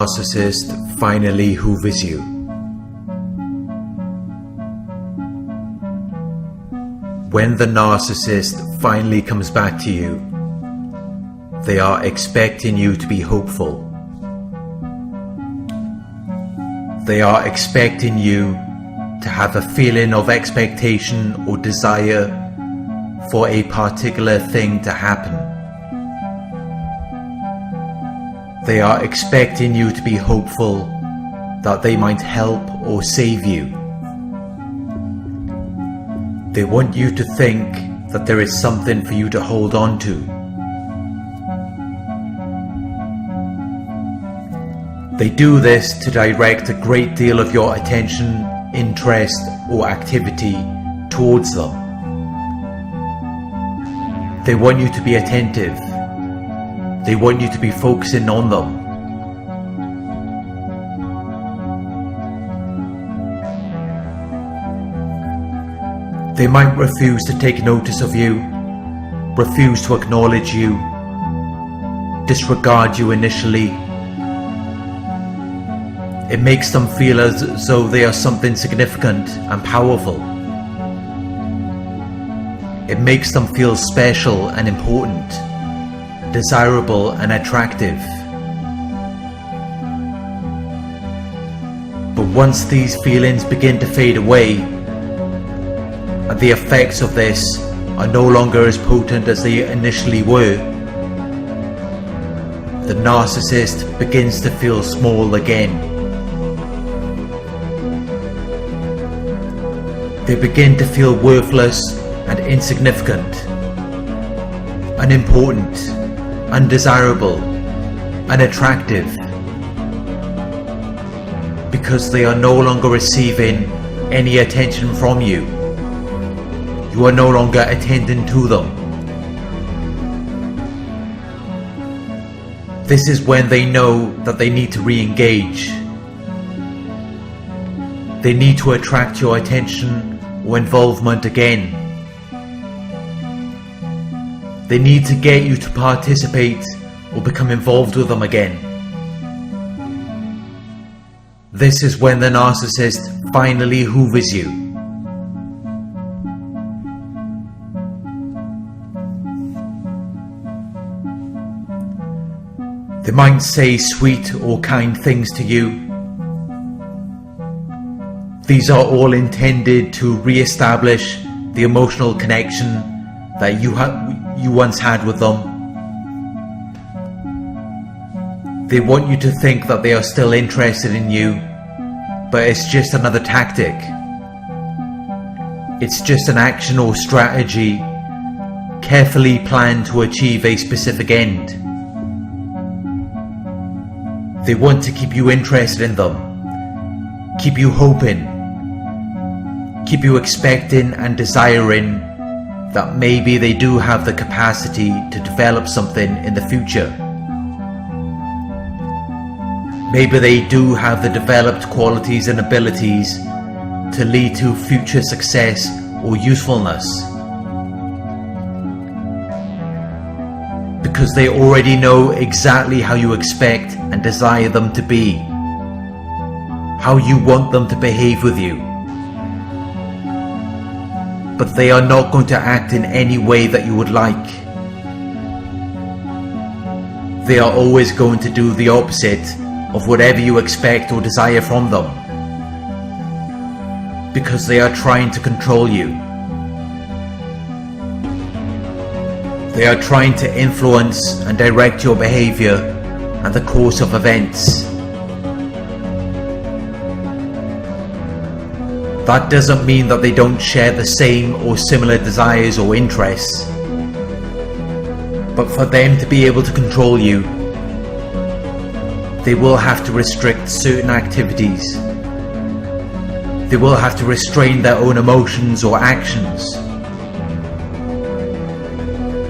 Narcissist finally hoovers you. When the narcissist finally comes back to you, they are expecting you to be hopeful. They are expecting you to have a feeling of expectation or desire for a particular thing to happen. They are expecting you to be hopeful that they might help or save you. They want you to think that there is something for you to hold on to. They do this to direct a great deal of your attention, interest, or activity towards them. They want you to be attentive. They want you to be focusing on them. They might refuse to take notice of you, refuse to acknowledge you, disregard you initially. It makes them feel as though they are something significant and powerful. It makes them feel special and important, desirable and attractive. But once these feelings begin to fade away, and the effects of this are no longer as potent as they initially were, the narcissist begins to feel small again. They begin to feel worthless and insignificant, unimportant, undesirable, unattractive, because they are no longer receiving any attention from you. You are no longer attending to them. This is when they know that they need to re-engage. They need to attract your attention or involvement again. They need to get you to participate or become involved with them again. This is when the narcissist finally hoovers you. They might say sweet or kind things to you. These are all intended to re-establish the emotional connection that you once had with them. They want you to think that they are still interested in you, but it's just another tactic. It's just an action or strategy carefully planned to achieve a specific end. They want to keep you interested in them, keep you hoping, keep you expecting and desiring that maybe they do have the capacity to develop something in the future. Maybe they do have the developed qualities and abilities to lead to future success or usefulness. Because they already know exactly how you expect and desire them to be, how you want them to behave with you. But they are not going to act in any way that you would like. They are always going to do the opposite of whatever you expect or desire from them, because they are trying to control you. They are trying to influence and direct your behavior and the course of events. That doesn't mean that they don't share the same or similar desires or interests. But for them to be able to control you, they will have to restrict certain activities. They will have to restrain their own emotions or actions.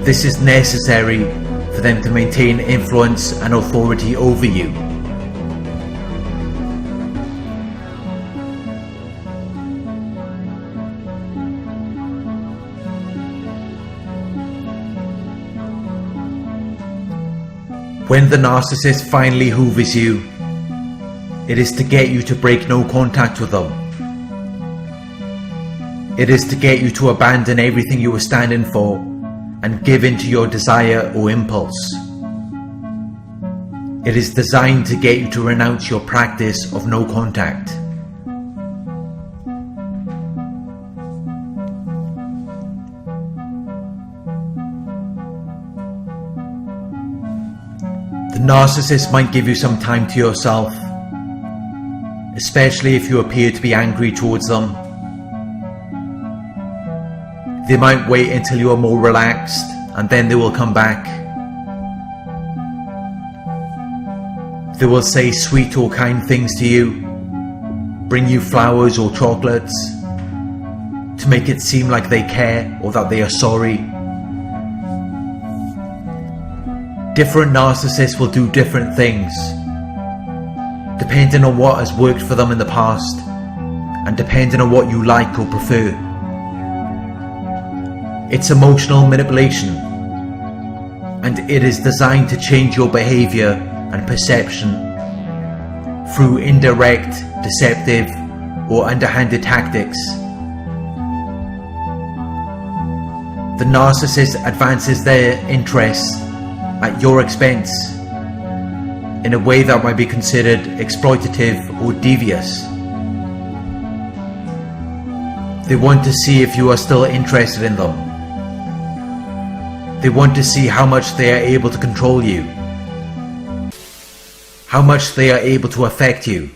This is necessary for them to maintain influence and authority over you. When the narcissist finally hoovers you, It is to get you to break no contact with them. It is to get you to abandon everything you were standing for and give in to your desire or impulse. It is designed to get you to renounce your practice of no contact. The narcissist might give you some time to yourself, especially if you appear to be angry towards them. They might wait until you are more relaxed and then they will come back. They will say sweet or kind things to you, bring you flowers or chocolates, to make it seem like they care or that they are sorry. Different narcissists will do different things, depending on what has worked for them in the past, and depending on what you like or prefer. It's emotional manipulation, and it is designed to change your behavior and perception through indirect, deceptive, or underhanded tactics. The narcissist advances their interests at your expense in a way that might be considered exploitative or devious. They want to see if you are still interested in them. They want to see how much they are able to control you, how much they are able to affect you.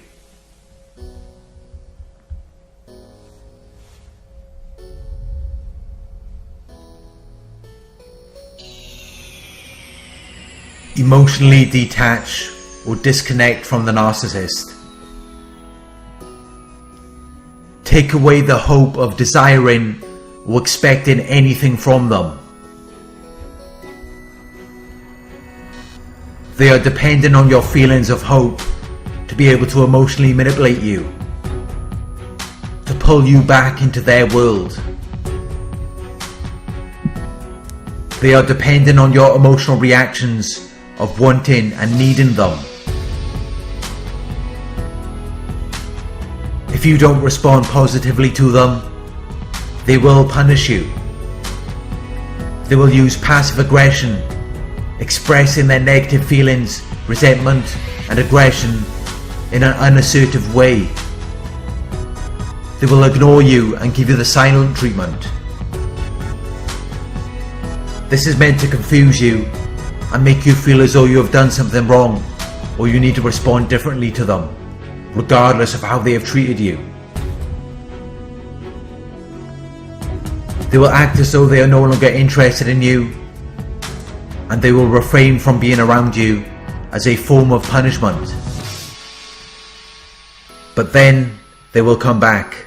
Emotionally detach or disconnect from the narcissist. Take away the hope of desiring or expecting anything from them. They are dependent on your feelings of hope to be able to emotionally manipulate you, to pull you back into their world. They are dependent on your emotional reactions of wanting and needing them. If you don't respond positively to them, they will punish you. They will use passive aggression, expressing their negative feelings, resentment and aggression in an unassertive way. They will ignore you and give you the silent treatment. This is meant to confuse you and make you feel as though you have done something wrong or you need to respond differently to them, regardless of how they have treated you. They will act as though they are no longer interested in you, and they will refrain from being around you as a form of punishment. But then they will come back.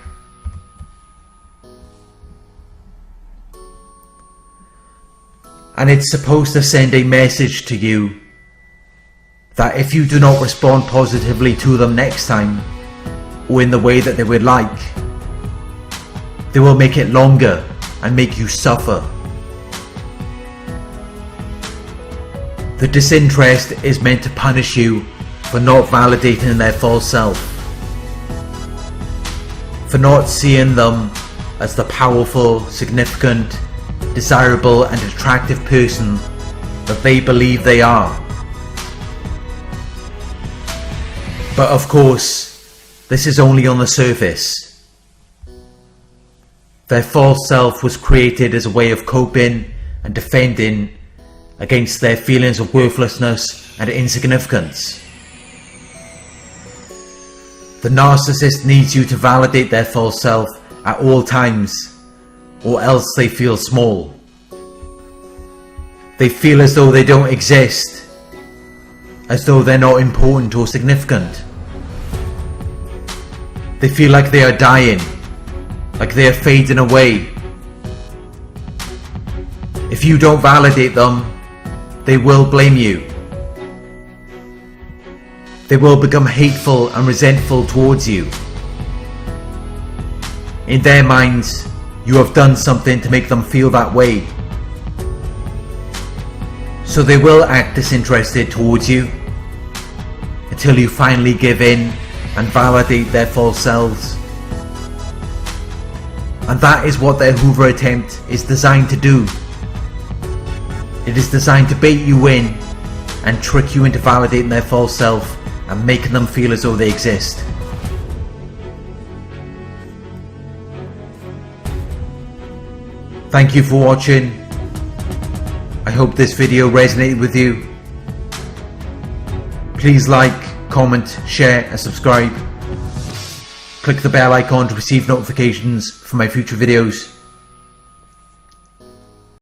And it's supposed to send a message to you that if you do not respond positively to them next time, or in the way that they would like, they will make it longer and make you suffer. The disinterest is meant to punish you for not validating their false self, for not seeing them as the powerful, significant, desirable and attractive person that they believe they are. But of course, this is only on the surface. Their false self was created as a way of coping and defending against their feelings of worthlessness and insignificance. The narcissist needs you to validate their false self at all times, or else they feel small. They feel as though they don't exist, as though they're not important or significant. They feel like they are dying, like they are fading away. If you don't validate them, they will blame you. They will become hateful and resentful towards you. In their minds, you have done something to make them feel that way. So they will act disinterested towards you until you finally give in and validate their false selves. And that is what their Hoover attempt is designed to do. It is designed to bait you in and trick you into validating their false self and making them feel as though they exist. Thank you for watching. I hope this video resonated with you. Please like, comment, share and subscribe. Click the bell icon to receive notifications for my future videos.